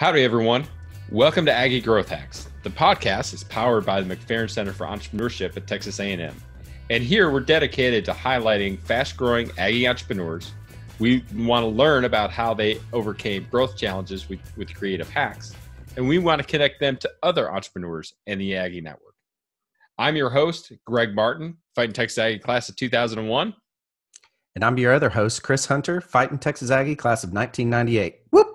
Howdy, everyone. Welcome to Aggie Growth Hacks. The podcast is powered by the McFerrin Center for Entrepreneurship at Texas A&M. And here we're dedicated to highlighting fast-growing Aggie entrepreneurs. We want to learn about how they overcame growth challenges with creative hacks. And we want to connect them to other entrepreneurs in the Aggie network. I'm your host, Greg Martin, Fighting Texas Aggie class of 2001. And I'm your other host, Chris Hunter, Fighting Texas Aggie class of 1998. Whoop!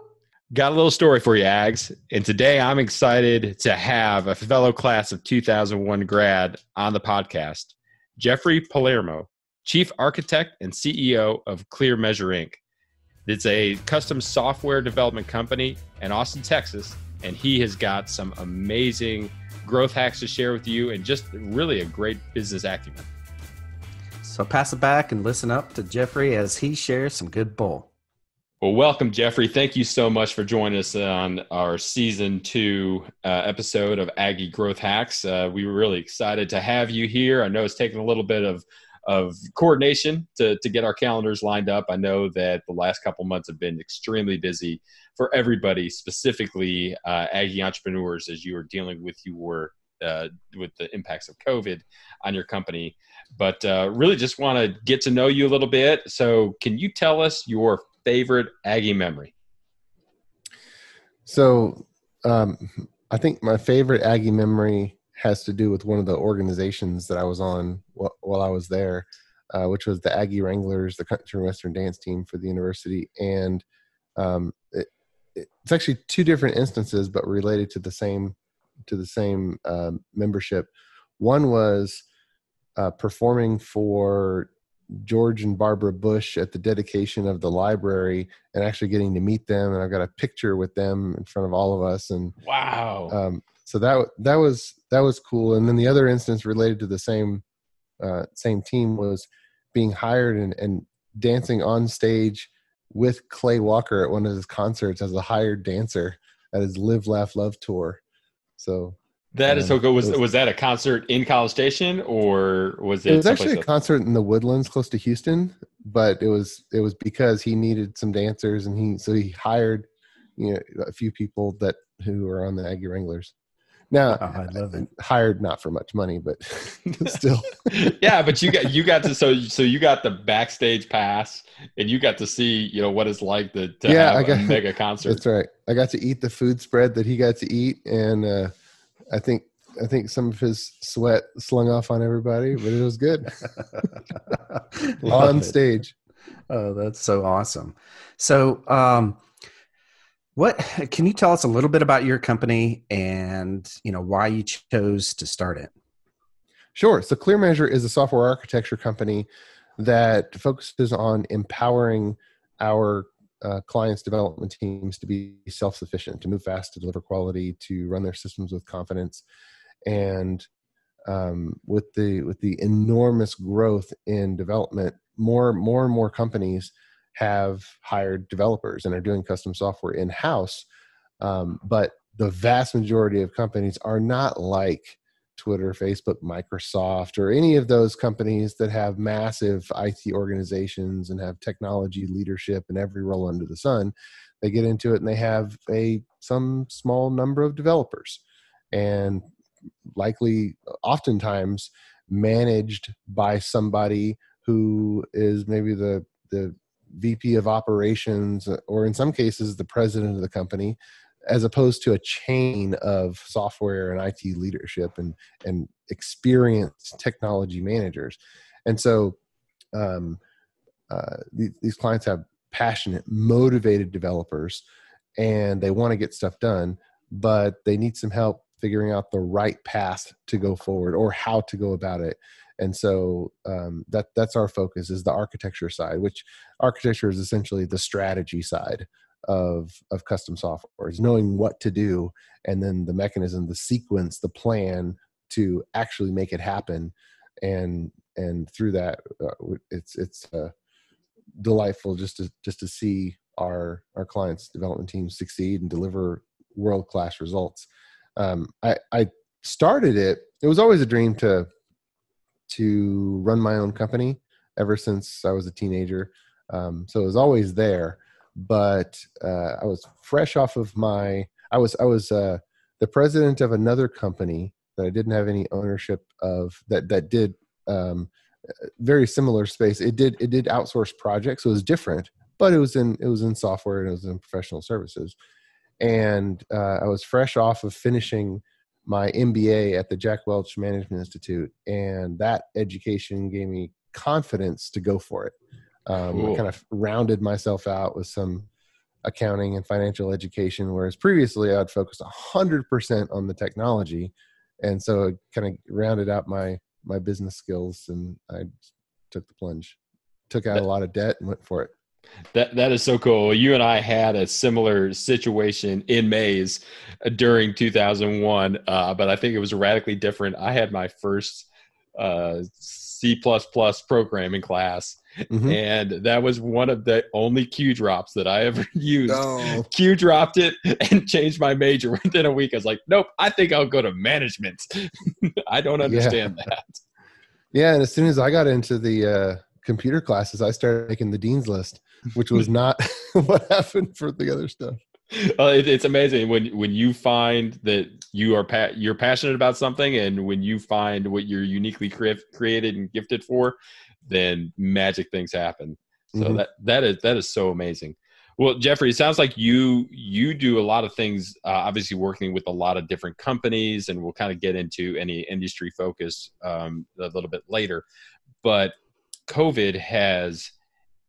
Got a little story for you, Ags. And today I'm excited to have a fellow class of 2001 grad on the podcast, Jeffrey Palermo, Chief Architect and CEO of Clear Measure Inc. It's a custom software development company in Austin, Texas, and he has got some amazing growth hacks to share with you and just really a great business acumen. So pass it back and listen up to Jeffrey as he shares some good bull. Well, welcome, Jeffrey. Thank you so much for joining us on our season 2 episode of Aggie Growth Hacks. We were really excited to have you here. I know it's taken a little bit of coordination to get our calendars lined up. I know that the last couple months have been extremely busy for everybody, specifically Aggie entrepreneurs, as you are dealing with with the impacts of COVID on your company. But really just want to get to know you a little bit. So can you tell us your favorite Aggie memory? So I think my favorite Aggie memory has to do with one of the organizations that I was on while I was there, which was the Aggie Wranglers, the country and western dance team for the university. And it's actually two different instances, but related to the same membership. One was performing for George and Barbara Bush at the dedication of the library and actually getting to meet them. And I've got a picture with them in front of all of us. And wow. So that was cool. And then the other instance related to the same team was being hired and dancing on stage with Clay Walker at one of his concerts as a hired dancer at his Live, Laugh, Love tour. So that is so good. Was that a concert in College Station, or was it? It was actually a concert in the Woodlands close to Houston, but it was because he needed some dancers, and he hired a few people who are on the Aggie Wranglers. Now, I love it. Hired not for much money, but still. Yeah, but you got to so you got the backstage pass, and you got to see what it's like to have a mega concert. That's right. I got to eat the food spread that he got to eat, and I think some of his sweat slung off on everybody, but it was good. On stage. Oh, that's so awesome. So, what can you tell us a little bit about your company and why you chose to start it? Sure. So Clear Measure is a software architecture company that focuses on empowering our clients' development teams to be self-sufficient, to move fast, to deliver quality, to run their systems with confidence. And with the enormous growth in development, more and more companies have hired developers and are doing custom software in-house. But the vast majority of companies are not like Twitter, Facebook, Microsoft, or any of those companies that have massive IT organizations and have technology leadership in every role under the sun. They get into it and they have some small number of developers, and likely oftentimes managed by somebody who is maybe the VP of operations, or in some cases the president of the company, as opposed to a chain of software and IT leadership and experienced technology managers. And so these clients have passionate, motivated developers, and they want to get stuff done, but they need some help figuring out the right path to go forward or how to go about it. And so that's our focus, is the architecture side, which architecture is essentially the strategy side of custom software, is knowing what to do, and then the mechanism, the sequence, the plan to actually make it happen. And through that, it's delightful just to see our clients' development teams succeed and deliver world-class results. I started it. It was always a dream to run my own company ever since I was a teenager. So it was always there. But I was fresh off of I was the president of another company that I didn't have any ownership of, that did very similar space. It did outsource projects, so it was different, but it was in software and it was in professional services. And I was fresh off of finishing my MBA at the Jack Welch Management Institute, and that education gave me confidence to go for it. I kind of rounded myself out with some accounting and financial education, whereas previously I'd focused 100% on the technology. And so it kind of rounded out my business skills, and I took the plunge, took out a lot of debt and went for it. That is so cool. You and I had a similar situation in Maze during 2001, but I think it was radically different. I had my first C++ programming class, and that was one of the only Q drops that I ever used. Oh. Q dropped it and changed my major within a week. I was like, nope, I think I'll go to management. I don't understand that. Yeah, and as soon as I got into the computer classes, I started making the dean's list, which was not what happened for the other stuff. It's amazing when you find that you're passionate about something, and when you find what you're uniquely created and gifted for, then magic things happen. So that is so amazing. Well, Jeffrey, it sounds like you do a lot of things, obviously working with a lot of different companies, and we'll kind of get into any industry focus a little bit later. But COVID has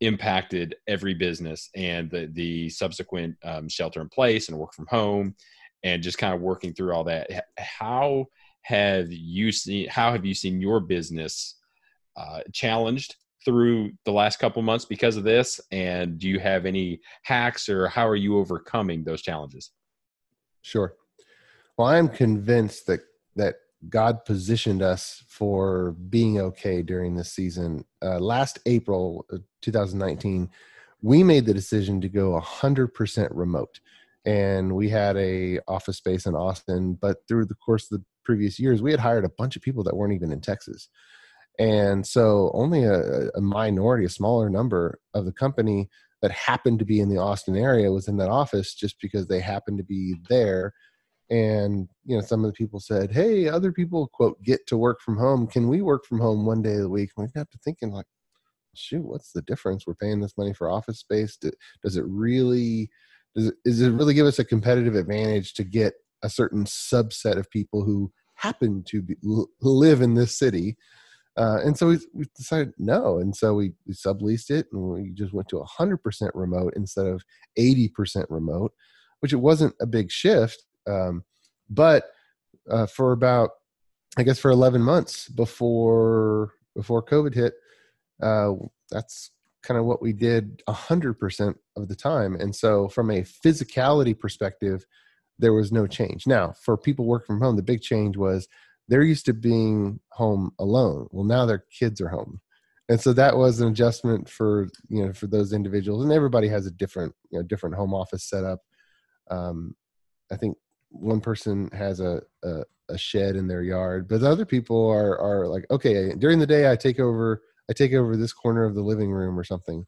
impacted every business, and the subsequent shelter in place and work from home, and just kind of working through all that. How have you seen your business challenged through the last couple months because of this? And do you have any hacks, or how are you overcoming those challenges? Sure. Well, I'm convinced that God positioned us for being okay during this season. Last April 2019, we made the decision to go 100% remote. And we had a office space in Austin, but through the course of the previous years, we had hired a bunch of people that weren't even in Texas. And so only a minority, a smaller number of the company that happened to be in the Austin area was in that office, just because they happened to be there. And, some of the people said, hey, other people, quote, get to work from home. Can we work from home one day of the week? And we got to thinking, like, shoot, what's the difference? We're paying this money for office space. Does it really give us a competitive advantage to get a certain subset of people who happen to live in this city? And so we decided no. And so we subleased it, and we just went to 100% remote instead of 80% remote, which it wasn't a big shift. But for about, I guess, for 11 months before COVID hit, that's kind of what we did 100% of the time. And so from a physicality perspective, there was no change. Now, for people working from home, the big change was they're used to being home alone. Well, now their kids are home. And so that was an adjustment for those individuals. And everybody has a different home office setup. I think one person has a shed in their yard, but other people are like, okay, during the day I take over this corner of the living room or something.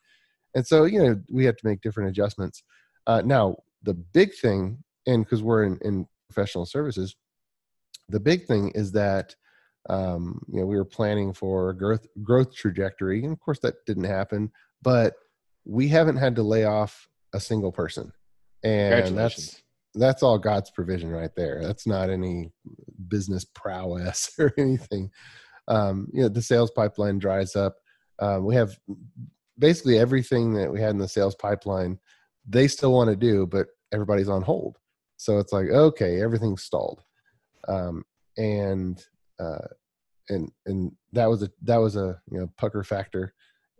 And so, we have to make different adjustments. Now the big thing, and because we're in professional services, the big thing is that, we were planning for a growth trajectory. And of course that didn't happen, but we haven't had to lay off a single person. And that's all God's provision right there. That's not any business prowess or anything. The sales pipeline dries up. We have basically everything that we had in the sales pipeline, they still want to do, but everybody's on hold. So it's like, okay, everything's stalled. And that was a pucker factor.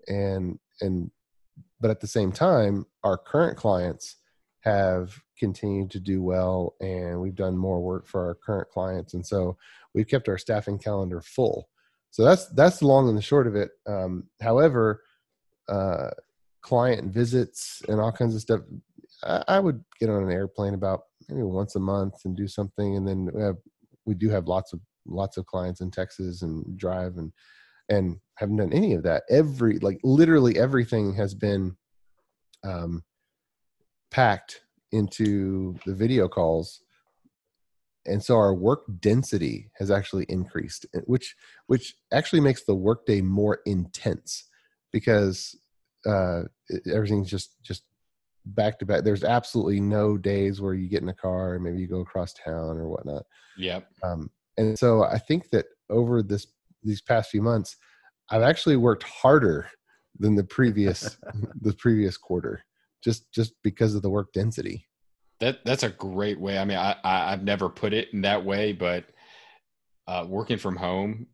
But at the same time, our current clients have continued to do well, and we've done more work for our current clients. And so we've kept our staffing calendar full. So that's the long and the short of it. However, client visits and all kinds of stuff, I would get on an airplane about maybe once a month and do something. And then we do have lots of clients in Texas and drive and haven't done any of that. Literally everything has been packed into the video calls. And so our work density has actually increased, which actually makes the workday more intense because everything's just back to back. There's absolutely no days where you get in a car and maybe you go across town or whatnot. Yep. And so I think that over these past few months, I've actually worked harder than the previous quarter, just because of the work density. That's a great way. I mean, I've never put it in that way, but working from home,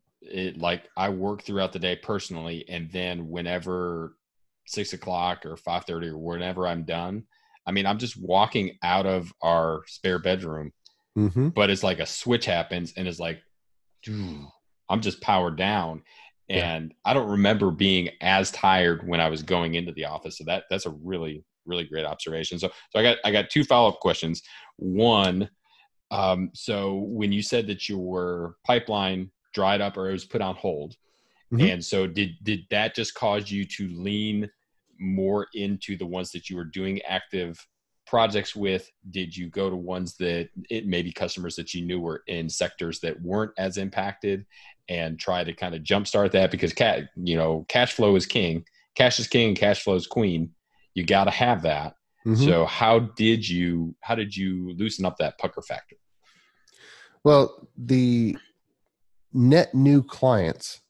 I work throughout the day personally, and then whenever 6 o'clock or 5:30 or whenever I'm done, I mean, I'm just walking out of our spare bedroom, but it's like a switch happens and it's like, I'm just powered down. And I don't remember being as tired when I was going into the office. So that's a really, really great observation. So I got two follow-up questions. One, so when you said that your pipeline dried up or it was put on hold, and so did that just cause you to lean more into the ones that you were doing active projects with? Did you go to ones that it maybe customers that you knew were in sectors that weren't as impacted and try to kind of jumpstart that? Because cash flow is king. Cash is king, cash flow is queen. You got to have that. So how did you loosen up that pucker factor? Well, the net new clients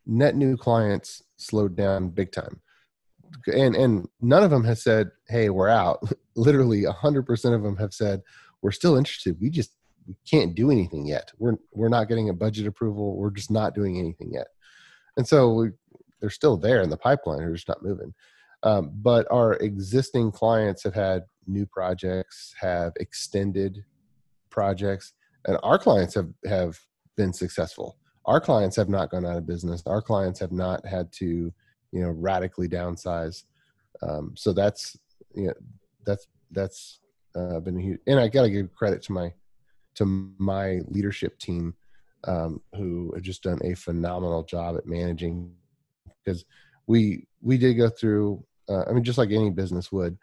net new clients slowed down big time. And none of them has said, hey, we're out. Literally 100% of them have said, we're still interested. We can't do anything yet. We're not getting a budget approval. We're just not doing anything yet. And so they're still there in the pipeline. They're just not moving. But our existing clients have had new projects, have extended projects, and our clients have been successful. Our clients have not gone out of business. Our clients have not had to, radically downsize. So that's been huge. And I got to give credit to my leadership team, who have just done a phenomenal job at managing, because we did go through, just like any business would,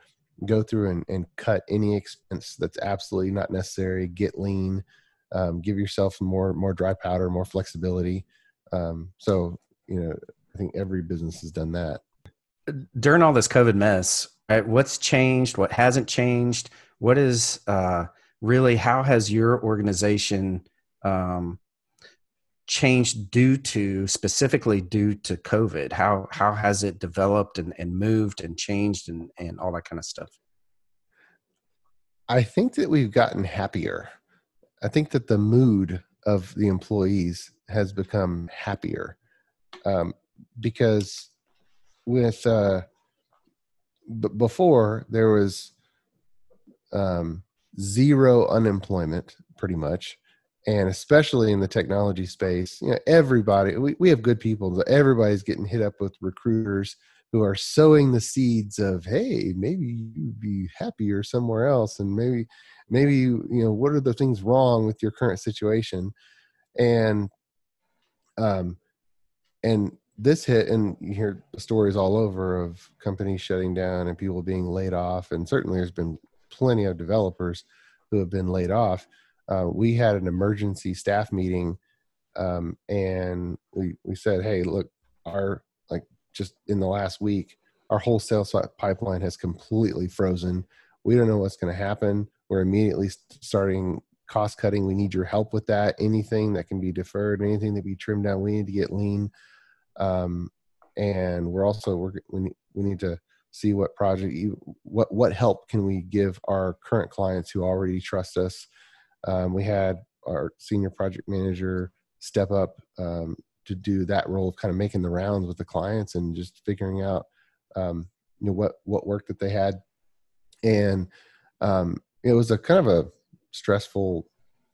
go through and cut any expense that's absolutely not necessary, get lean, give yourself more dry powder, more flexibility. So, I think every business has done that. During all this COVID mess, right, what's changed? What hasn't changed? What is really, how has your organization changed specifically due to COVID? How has it developed and moved and changed and all that kind of stuff? I think that we've gotten happier. I think that the mood of the employees has become happier, because with before there was zero unemployment pretty much. And especially in the technology space, everybody, we have good people, but everybody's getting hit up with recruiters who are sowing the seeds of, hey, maybe you'd be happier somewhere else. And maybe, what are the things wrong with your current situation? And this hit, and you hear stories all over of companies shutting down and people being laid off. And certainly there's been plenty of developers who have been laid off. We had an emergency staff meeting, and we said, hey, look, just in the last week, our whole sales pipeline has completely frozen. We don't know what's going to happen. We're immediately starting cost cutting. We need your help with that. Anything that can be deferred, anything that be trimmed down, we need to get lean. And we need to see what project, what help can we give our current clients who already trust us. We had our senior project manager step up to do that role of kind of making the rounds with the clients and just figuring out what work that they had. And it was a kind of a stressful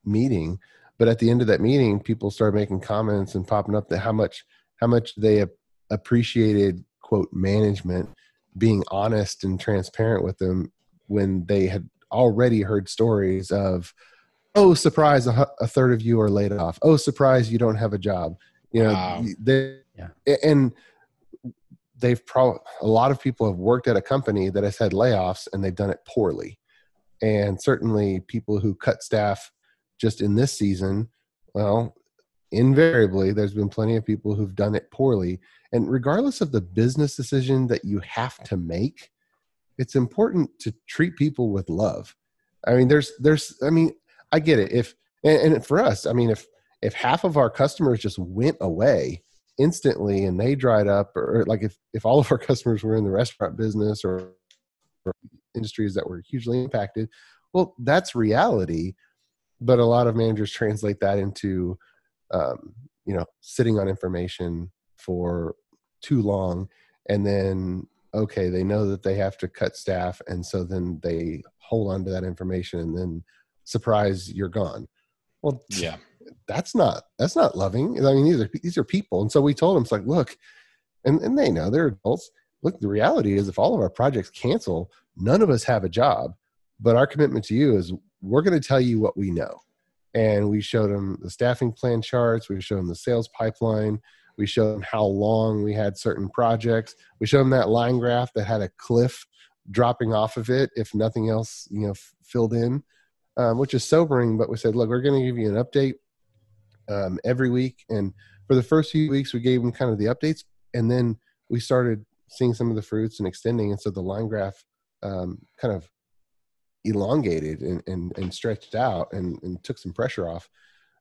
meeting, but at the end of that meeting, people started making comments and popping up that how much they appreciated, quote, management being honest and transparent with them when they had already heard stories of, oh, surprise, a third of you are laid off. Oh, surprise, you don't have a job. Wow. And a lot of people have worked at a company that has had layoffs and they've done it poorly. And certainly people who cut staff just in this season, well, invariably, there's been plenty of people who've done it poorly. And regardless of the business decision that you have to make, it's important to treat people with love. I mean, I get it. And for us, I mean, if half of our customers just went away instantly and they dried up, or like if all of our customers were in the restaurant business or industries that were hugely impacted, well, that's reality. But a lot of managers translate that into, sitting on information for too long. And then, okay, they know that they have to cut staff. And so then they hold on to that information and then surprise, you're gone. Well, yeah, that's not loving. I mean, these are people. And so we told them, it's like, look, and they know they're adults. Look, the reality is if all of our projects cancel, none of us have a job, but our commitment to you is we're going to tell you what we know. And we showed them the staffing plan charts. We showed them the sales pipeline. We showed them how long we had certain projects. We showed them that line graph that had a cliff dropping off of it if nothing else, filled in, which is sobering. But we said, look, we're going to give you an update every week. And for the first few weeks, we gave them kind of the updates. And then we started seeing some of the fruits and extending. And so the line graph kind of elongated and stretched out and took some pressure off.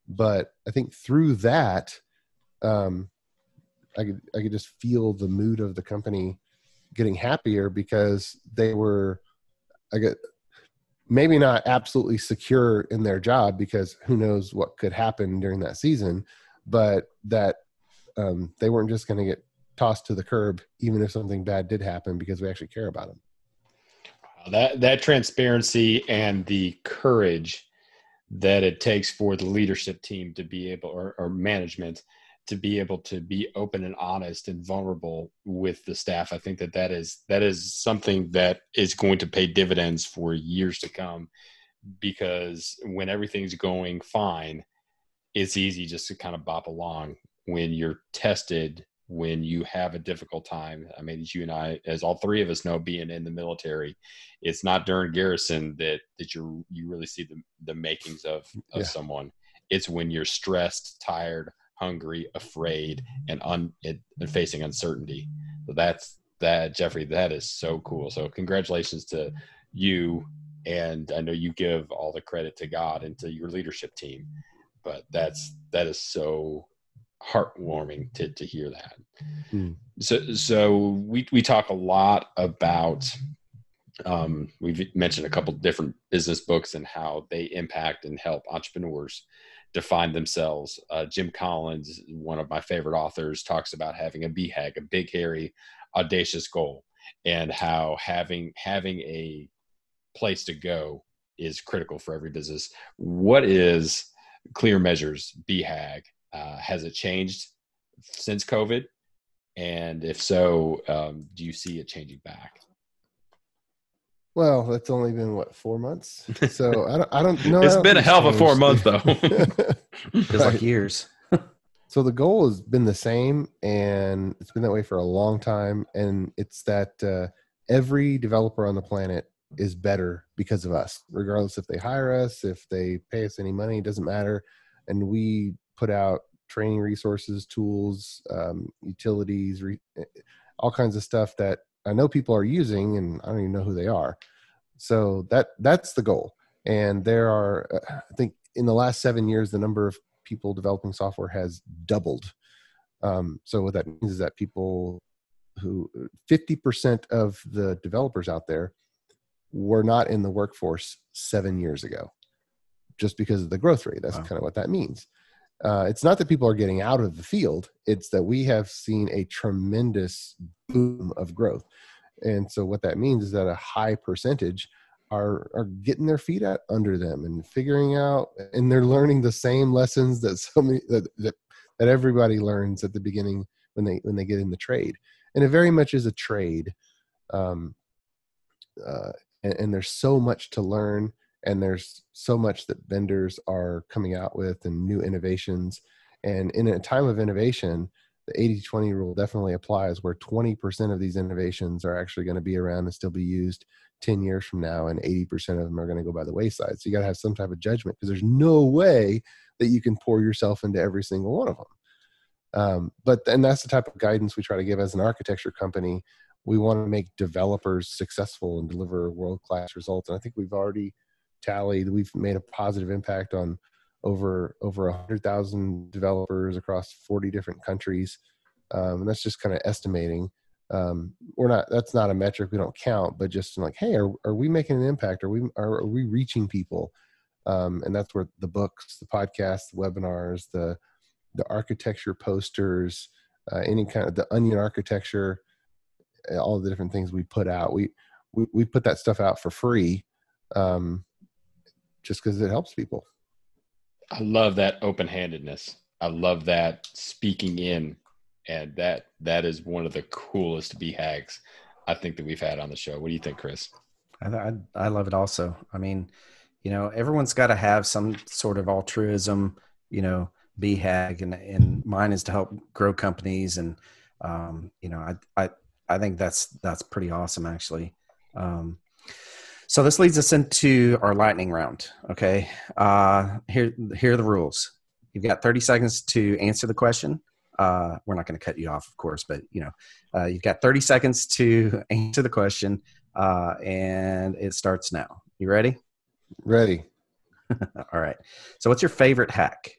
But I think through that, I could just feel the mood of the company getting happier because they were, maybe not absolutely secure in their job because who knows what could happen during that season, but that they weren't just going to get tossed to the curb even if something bad did happen because we actually care about them. That transparency and the courage that it takes for the leadership team to be able, or management, to be able to be open and honest and vulnerable with the staff. I think that is something that is going to pay dividends for years to come, because when everything's going fine, it's easy just to kind of bop along. When you're tested, when you have a difficult time, I mean, as you and I, as all three of us know, being in the military, it's not during garrison that you really see the makings of someone. It's when you're stressed, tired, hungry, afraid, and facing uncertainty. So that, Jeffrey, that is so cool. So congratulations to you. And I know you give all the credit to God and to your leadership team, but that is so heartwarming to hear that. So we talk a lot about, we've mentioned a couple different business books and how they impact and help entrepreneurs define themselves. Jim Collins, one of my favorite authors, talks about having a BHAG, a big, hairy, audacious goal, and how having a place to go is critical for every business. What is Clear Measure's BHAG? Has it changed since COVID? And if so, do you see it changing back? Well, it's only been 4 months, so I don't know. It's been a hell of a 4 months, though. Feels like years. So the goal has been the same, and it's been that way for a long time. And it's that every developer on the planet is better because of us, regardless if they hire us, if they pay us any money, it doesn't matter. And we put out training resources, tools, utilities, all kinds of stuff that I know people are using, and I don't even know who they are. So that's the goal. And there are, I think in the last 7 years, the number of people developing software has doubled. So what that means is that 50% of the developers out there were not in the workforce 7 years ago, just because of the growth rate. That's kind of what that means. It's not that people are getting out of the field. It's that we have seen a tremendous boom of growth. And so what that means is that a high percentage are getting their feet out under them and figuring out, and they're learning the same lessons that everybody learns at the beginning when they get in the trade. And it very much is a trade. And there's so much to learn. And there's so much that vendors are coming out with and new innovations. And in a time of innovation, the 80-20 rule definitely applies, where 20% of these innovations are actually going to be around and still be used 10 years from now, and 80% of them are going to go by the wayside. So you got to have some type of judgment, because there's no way that you can pour yourself into every single one of them. But then that's the type of guidance we try to give as an architecture company. We want to make developers successful and deliver world-class results. And I think we've already tallied, we've made a positive impact on over 100,000 developers across 40 different countries. And that's just kind of estimating. That's not a metric we don't count, but just like, hey, are we making an impact? Are we reaching people? And that's where the books, the podcasts, the webinars, the architecture posters, any kind of the onion architecture, all the different things we put out. We put that stuff out for free, just because it helps people. I love that open-handedness. I love that speaking in, and that is one of the coolest BHAGs I think that we've had on the show. What do you think, Chris? I love it also. I mean, everyone's got to have some sort of altruism, BHAG, and mine is to help grow companies. And, I think that's pretty awesome, actually. So this leads us into our lightning round. Okay. Here are the rules. You've got 30 seconds to answer the question. We're not going to cut you off, of course, but you've got 30 seconds to answer the question. And it starts now. You ready? Ready. All right. So what's your favorite hack?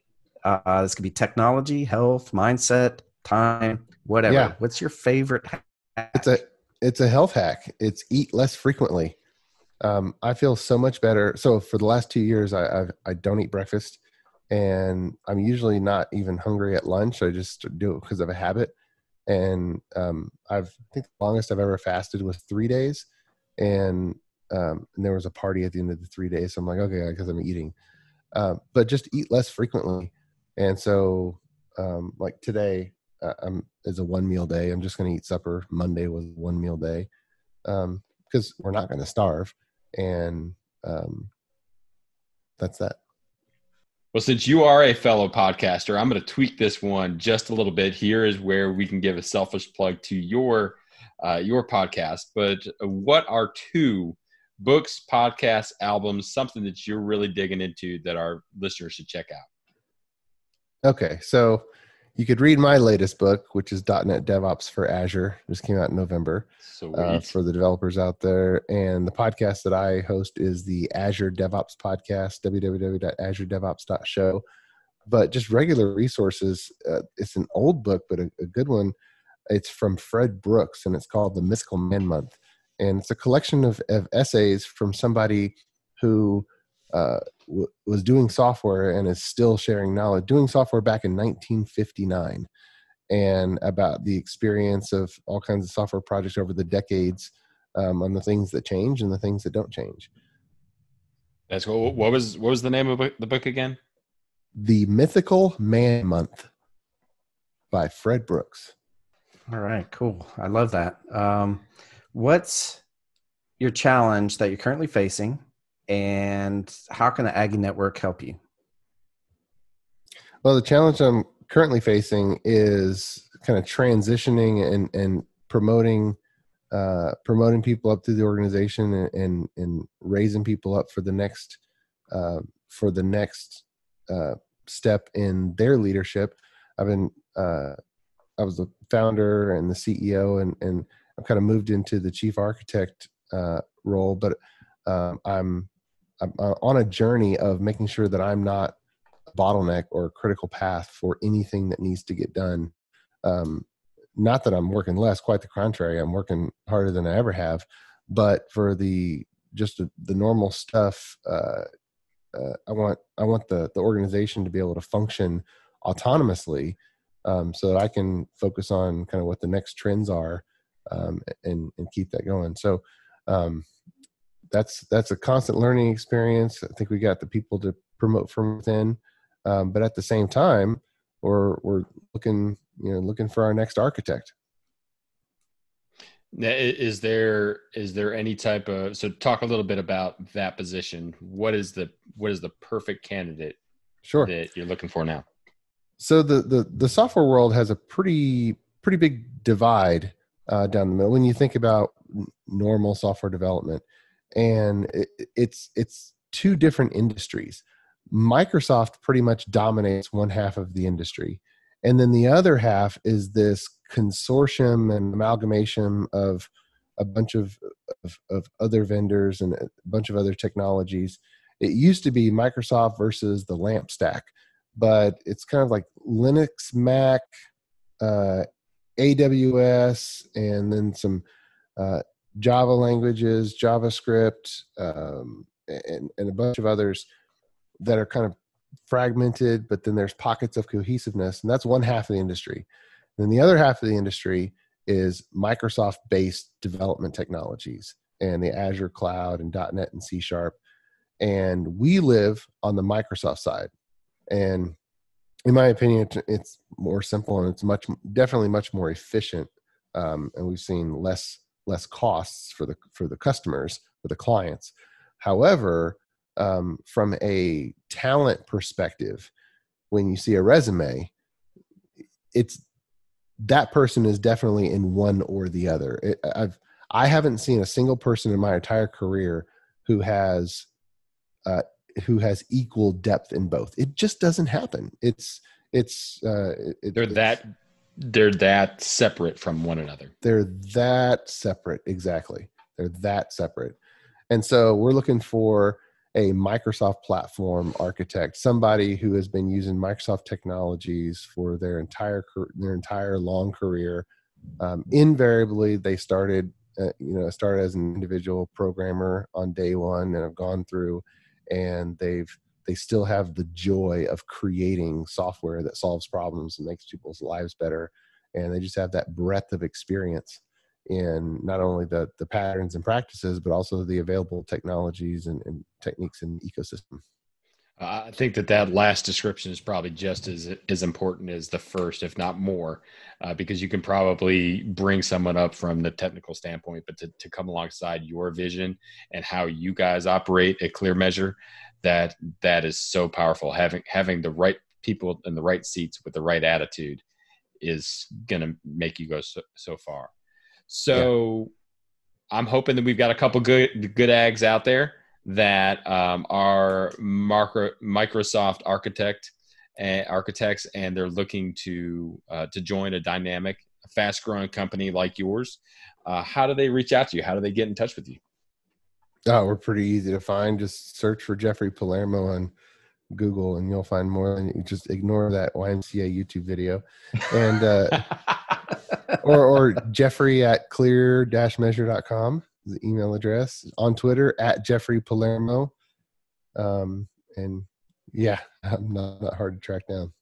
This could be technology, health, mindset, time, whatever. Yeah. What's your favorite hack? It's a health hack. It's eat less frequently. I feel so much better. So for the last 2 years, I don't eat breakfast, and I'm usually not even hungry at lunch. I just do it because of a habit. And I think the longest I've ever fasted was 3 days. And there was a party at the end of the 3 days. So I'm like, okay, because I'm eating, but just eat less frequently. And so like today is a 1 meal day. I'm just going to eat supper. Monday was 1 meal day, because we're not going to starve. And that's that. Well, since you are a fellow podcaster, I'm going to tweak this one just a little bit. Here is where we can give a selfish plug to your podcast. But what are 2 books, podcasts, albums, something that you're really digging into that our listeners should check out? Okay, so you could read my latest book, which is .NET DevOps for Azure. Just came out in November. For the developers out there. And the podcast that I host is the Azure DevOps Podcast, www.azuredevops.show. But just regular resources. It's an old book, but a good one. It's from Fred Brooks, and it's called The Mythical Man Month. And it's a collection of essays from somebody who was doing software and is still sharing knowledge, doing software back in 1959, and about the experience of all kinds of software projects over the decades, on the things that change and the things that don't change. That's cool. What was the name of the book again? The Mythical Man Month by Fred Brooks. All right, cool. I love that. What's your challenge that you're currently facing, and how can the Aggie Network help you? Well, the challenge I'm currently facing is kind of transitioning and promoting people up through the organization, and raising people up for the next step in their leadership. I was the founder and the CEO, and I've kind of moved into the chief architect role, but I'm on a journey of making sure that I'm not a bottleneck or a critical path for anything that needs to get done. Not that I'm working less, quite the contrary. I'm working harder than I ever have. But for the normal stuff, I want the organization to be able to function autonomously, so that I can focus on kind of what the next trends are, and keep that going. So that's a constant learning experience. I think we got the people to promote from within, but at the same time, we're looking for our next architect. Now, is there any type of, so talk a little bit about that position. What is the perfect candidate Sure. that you're looking for now? So the software world has a pretty big divide down the middle when you think about normal software development, and it's two different industries. Microsoft pretty much dominates one half of the industry, and then the other half is this consortium and amalgamation of a bunch of other vendors and a bunch of other technologies. It used to be Microsoft versus the LAMP stack, but it's kind of like Linux, Mac, AWS, and then some Java languages, JavaScript, and a bunch of others that are kind of fragmented, but then there's pockets of cohesiveness, and that's one half of the industry. And then the other half of the industry is Microsoft-based development technologies and the Azure cloud and .NET and C#. And we live on the Microsoft side. And in my opinion, it's more simple, and it's definitely much more efficient. And we've seen less costs for the customers, for the clients. However, from a talent perspective, when you see a resume, it's that person is definitely in one or the other. I haven't seen a single person in my entire career who has equal depth in both. It just doesn't happen. They're that separate from one another. They're that separate. Exactly. They're that separate. And so we're looking for a Microsoft platform architect, somebody who has been using Microsoft technologies for their entire long career. Invariably, they started as an individual programmer on day one and have gone through, and they still have the joy of creating software that solves problems and makes people's lives better. And they just have that breadth of experience in not only the patterns and practices, but also the available technologies and techniques in the ecosystem. I think that last description is probably just as important as the first, if not more, because you can probably bring someone up from the technical standpoint, but to come alongside your vision and how you guys operate at ClearMeasure, that is so powerful. Having the right people in the right seats with the right attitude is going to make you go so far. So yeah. I'm hoping that we've got a couple good ags out there that are Microsoft architects, and they're looking to join a dynamic, fast-growing company like yours. How do they reach out to you? How do they get in touch with you? Oh, we're pretty easy to find. Just search for Jeffrey Palermo on Google, and you'll find more. And you just ignore that YMCA YouTube video, and or Jeffrey at clear-measure.com. The email address. On Twitter at Jeffrey Palermo. And yeah, I'm not hard to track down.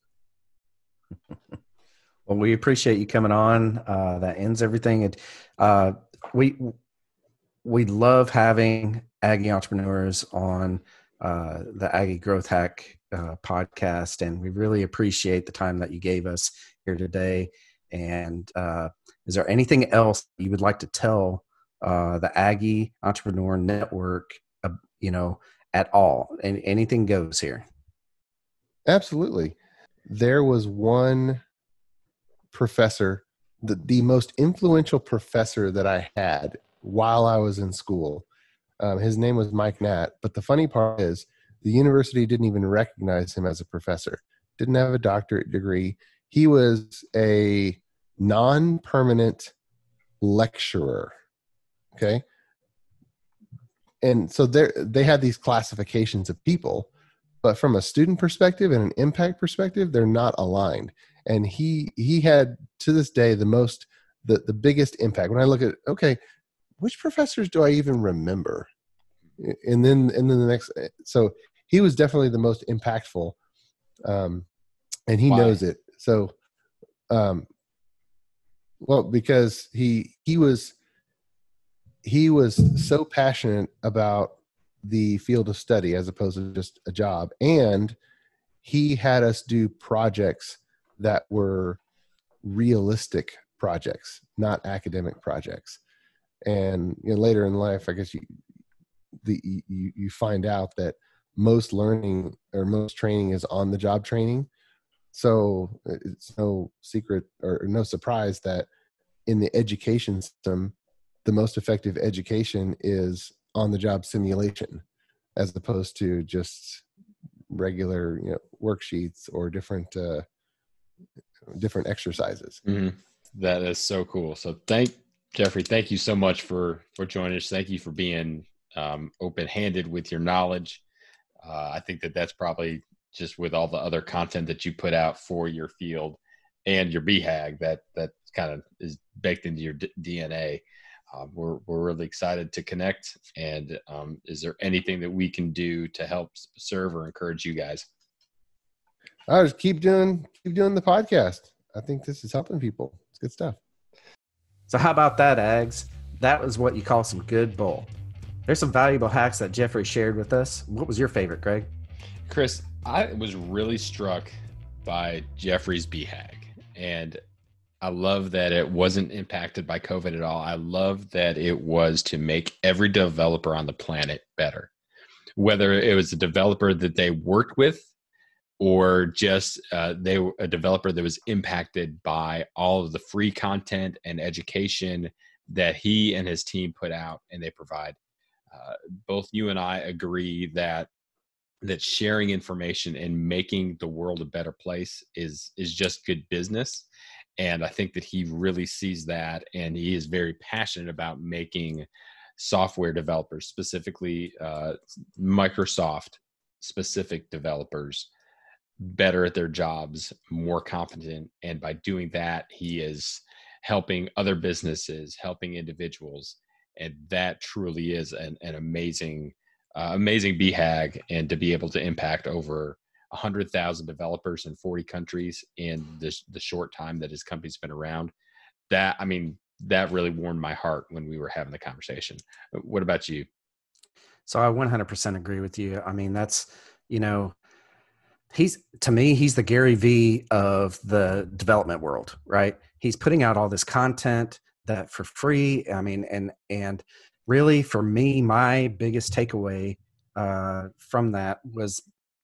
Well, we appreciate you coming on. That ends everything. We love having Aggie entrepreneurs on the Aggie Growth Hack podcast, and we really appreciate the time that you gave us here today. And is there anything else you would like to tell the Aggie Entrepreneur Network, at all? And anything goes here. Absolutely. There was one professor, the most influential professor that I had while I was in school. His name was Mike Nat. But the funny part is the university didn't even recognize him as a professor. Didn't have a doctorate degree. He was a non-permanent lecturer. Okay. And so they had these classifications of people, but from a student perspective and an impact perspective, they're not aligned. And he had, to this day, the biggest impact. When I look at, okay, which professors do I even remember? And then the next, so he was definitely the most impactful. And he knows it. So, well, because he was so passionate about the field of study as opposed to just a job. And he had us do projects that were realistic projects, not academic projects. And later in life, I guess you find out that most learning or most training is on the job training, So it's no secret or no surprise that in the education system, the most effective education is on-the-job simulation, as opposed to just regular, worksheets or different exercises. Mm-hmm. That is so cool. So Jeffrey, thank you so much for joining us. Thank you for being open-handed with your knowledge. I think that's probably just with all the other content that you put out for your field and your BHAG that kind of is baked into your DNA. We're really excited to connect. And is there anything that we can do to help serve or encourage you guys? I just keep doing the podcast. I think this is helping people. It's good stuff. So how about that, Ags? That was what you call some good bull. There's some valuable hacks that Jeffrey shared with us. What was your favorite, Greg? Chris, I was really struck by Jeffrey's BHAG, and I love that it wasn't impacted by COVID at all. I love that it was to make every developer on the planet better, whether it was a developer that they worked with or just they were a developer that was impacted by all of the free content and education that he and his team put out and they provide. Both you and I agree that sharing information and making the world a better place is just good business. And I think that he really sees that, and he is very passionate about making software developers, specifically Microsoft specific developers, better at their jobs, more competent. And by doing that, he is helping other businesses, helping individuals. And that truly is an amazing BHAG, and to be able to impact over 100,000 developers in 40 countries in the short time that his company's been around, that really warmed my heart when we were having the conversation. What about you? So I 100% agree with you. I mean, that's, he's the Gary V of the development world, right? He's putting out all this content that for free. I mean, and really for me, my biggest takeaway from that was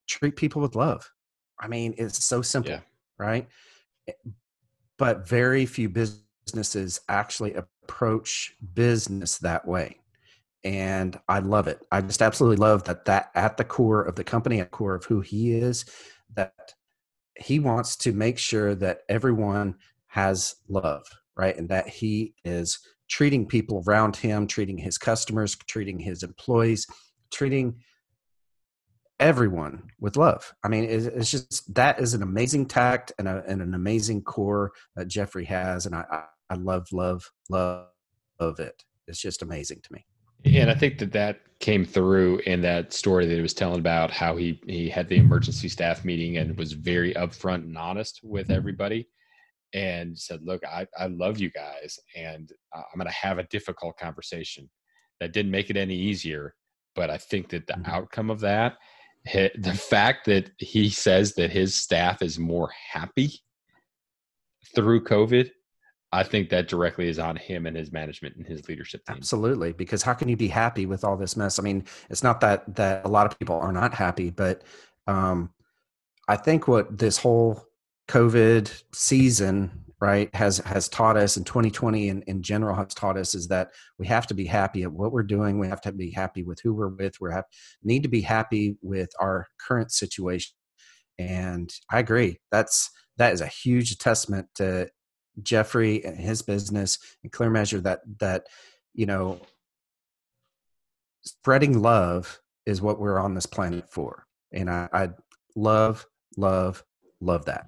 treat people with love. I mean, it's so simple, right? But very few businesses actually approach business that way. And I love it. I just absolutely love that at the core of the company, at the core of who he is, that he wants to make sure that everyone has love, right? And that he is treating people around him, treating his customers, treating his employees, treating everyone with love. I mean, it's just, that is an amazing tact and an amazing core that Jeffrey has. And I love it. It's just amazing to me. And I think that came through in that story that he was telling about how he had the emergency staff meeting and was very upfront and honest with everybody and said, look, I love you guys, and I'm going to have a difficult conversation. That didn't make it any easier, but I think that the outcome of that, the fact that he says that his staff is more happy through COVID, I think that directly is on him and his management and his leadership team. Absolutely. Because how can you be happy with all this mess? I mean, it's not that a lot of people are not happy, but I think what this whole COVID season, right, has taught us, and 2020 in general has taught us, is that we have to be happy at what we're doing. We have to be happy with who we're with. Need to be happy with our current situation. And I agree. That is a huge testament to Jeffrey and his business and Clear Measure, that spreading love is what we're on this planet for. And I love that.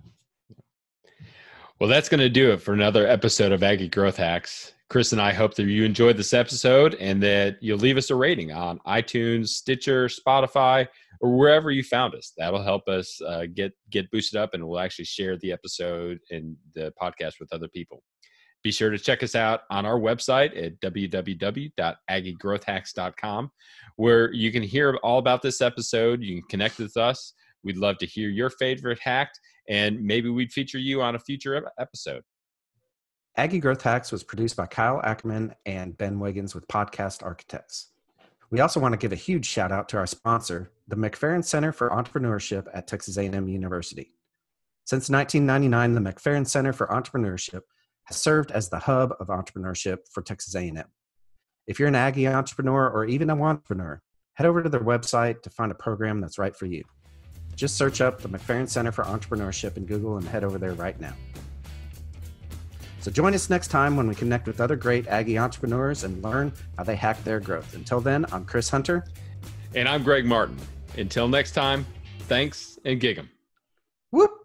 Well, that's going to do it for another episode of Aggie Growth Hacks. Chris and I hope that you enjoyed this episode and that you'll leave us a rating on iTunes, Stitcher, Spotify, or wherever you found us. That'll help us get boosted up, and we'll actually share the episode and the podcast with other people. Be sure to check us out on our website at www.aggiegrowthhacks.com, where you can hear all about this episode. You can connect with us. We'd love to hear your favorite hack, and maybe we'd feature you on a future episode. Aggie Growth Hacks was produced by Kyle Ackerman and Ben Wiggins with Podcast Architects. We also want to give a huge shout out to our sponsor, the McFerrin Center for Entrepreneurship at Texas A&M University. Since 1999, the McFerrin Center for Entrepreneurship has served as the hub of entrepreneurship for Texas A&M. If you're an Aggie entrepreneur or even an entrepreneur, head over to their website to find a program that's right for you. Just search up the McFerrin Center for Entrepreneurship in Google and head over there right now. So join us next time when we connect with other great Aggie entrepreneurs and learn how they hack their growth. Until then, I'm Chris Hunter. And I'm Greg Martin. Until next time, thanks and gig 'em. Whoop!